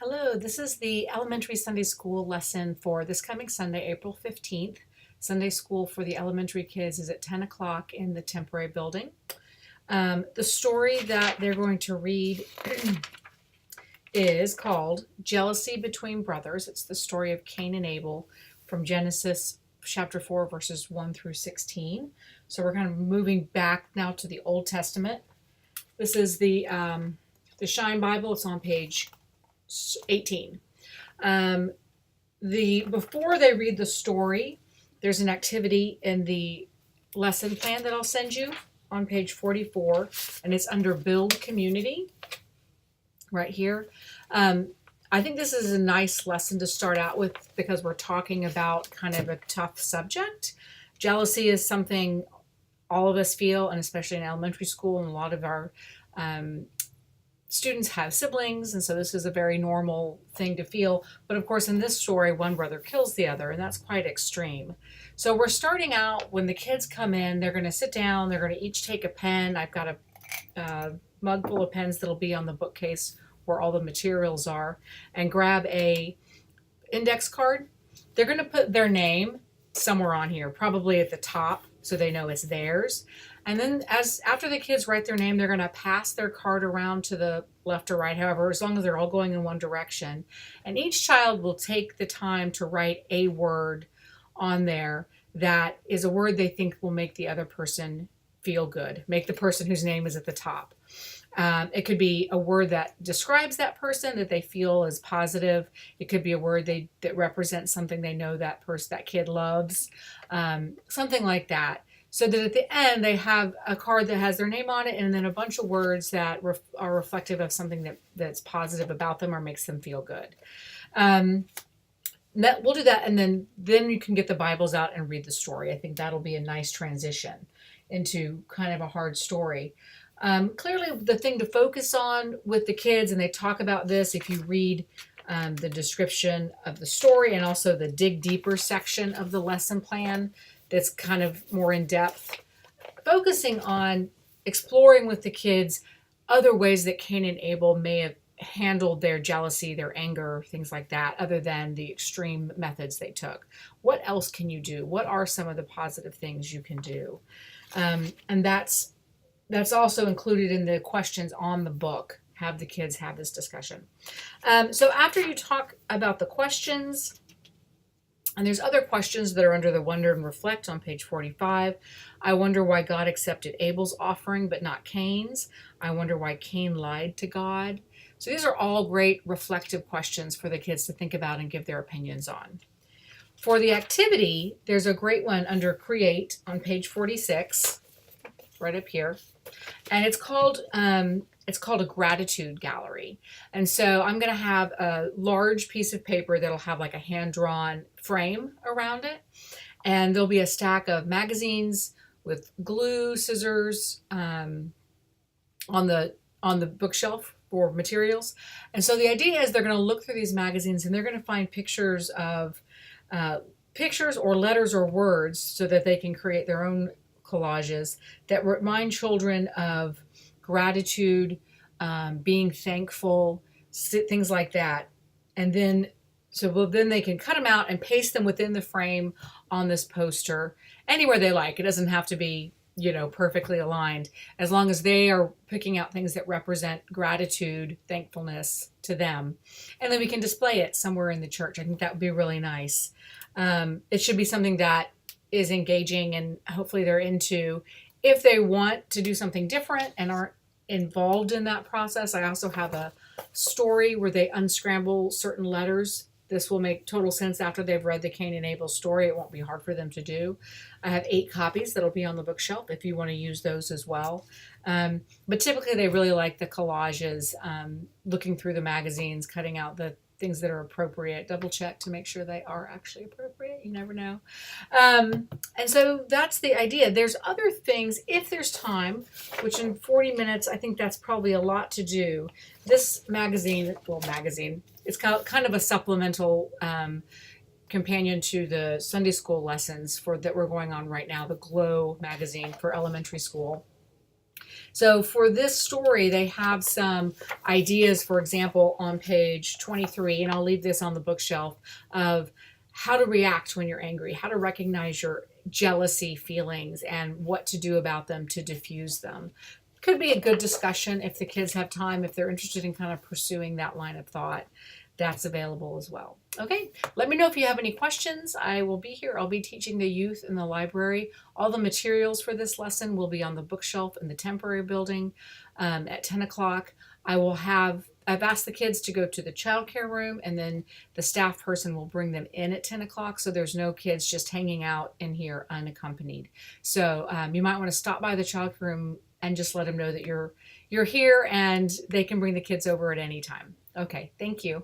Hello, this is the elementary Sunday school lesson for this coming Sunday, April 15th. Sunday school for the elementary kids is at 10 o'clock in the temporary building. The story that they're going to read is called Jealousy Between Brothers. It's the story of Cain and Abel from Genesis chapter 4, verses 1 through 16. So we're kind of moving back now to the Old Testament. This is the Shine Bible. It's on page 18. Before they read the story, there's an activity in the lesson plan that I'll send you on page 44, and it's under Build Community right here. I think this is a nice lesson to start out with because we're talking about kind of a tough subject. Jealousy is something all of us feel, and especially in elementary school, and a lot of our students have siblings, and so this is a very normal thing to feel. But of course, in this story, one brother kills the other, and that's quite extreme. So we're starting out when the kids come in, they're going to sit down, they're going to each take a pen. I've got a mug full of pens that'll be on the bookcase where all the materials are, and grab a index card. They're going to put their name somewhere on here, probably at the top, so they know it's theirs. And then after the kids write their name, they're going to pass their card around to the left or right, however, as long as they're all going in one direction. And each child will take the time to write a word on there that is a word they think will make the other person feel good, make the person whose name is at the top. It could be a word that describes that person that they feel is positive. It could be a word that represents something they know that kid loves, something like that. So that at the end they have a card that has their name on it, and then a bunch of words that are reflective of something that's positive about them or makes them feel good. We'll do that, and then you can get the Bibles out and read the story. I think that'll be a nice transition into kind of a hard story. Clearly, the thing to focus on with the kids, and they talk about this if you read the description of the story and also the dig deeper section of the lesson plan that's kind of more in depth, focusing on exploring with the kids other ways that Cain and Abel may have handled their jealousy, their anger, things like that, other than the extreme methods they took. What else can you do? What are some of the positive things you can do? And that's also included in the questions on the book. Have the kids have this discussion. So after you talk about the questions, and there's other questions that are under the Wonder and Reflect on page 45. I wonder why God accepted Abel's offering but not Cain's. I wonder why Cain lied to God. So these are all great reflective questions for the kids to think about and give their opinions on. For the activity, there's a great one under Create on page 46, right up here. And it's called a gratitude gallery. And so I'm going to have a large piece of paper that'll have like a hand-drawn frame around it. And there'll be a stack of magazines with glue, scissors on the bookshelf for materials. And so the idea is they're going to look through these magazines and they're going to find pictures or letters or words so that they can create their own collages that remind children of gratitude, being thankful, things like that. And then they can cut them out and paste them within the frame on this poster anywhere they like. It doesn't have to be, perfectly aligned, as long as they are picking out things that represent gratitude, thankfulness to them. And then we can display it somewhere in the church. I think that would be really nice. It should be something that is engaging and hopefully they're into. If they want to do something different and aren't involved in that process, I also have a story where they unscramble certain letters. This will make total sense after they've read the Cain and Abel story. It won't be hard for them to do. I have 8 copies that'll be on the bookshelf if you want to use those as well. But typically they really like the collages, looking through the magazines, cutting out the things that are appropriate, double check to make sure they are actually appropriate. You never know. And so that's the idea. There's other things, if there's time, which in 40 minutes, I think that's probably a lot to do. This magazine, it's kind of a supplemental companion to the Sunday school lessons that we're going on right now, the Glow magazine for elementary school. So for this story, they have some ideas, for example, on page 23, and I'll leave this on the bookshelf, of how to react when you're angry, how to recognize your jealousy feelings and what to do about them to diffuse them. Could be a good discussion if the kids have time, if they're interested in kind of pursuing that line of thought. That's available as well. Okay, let me know if you have any questions. I will be here. I'll be teaching the youth in the library. All the materials for this lesson will be on the bookshelf in the temporary building at 10 o'clock. I've asked the kids to go to the child care room, and then the staff person will bring them in at 10 o'clock, so there's no kids just hanging out in here unaccompanied. So you might want to stop by the child care room and just let them know that you're here, and they can bring the kids over at any time. Okay, thank you.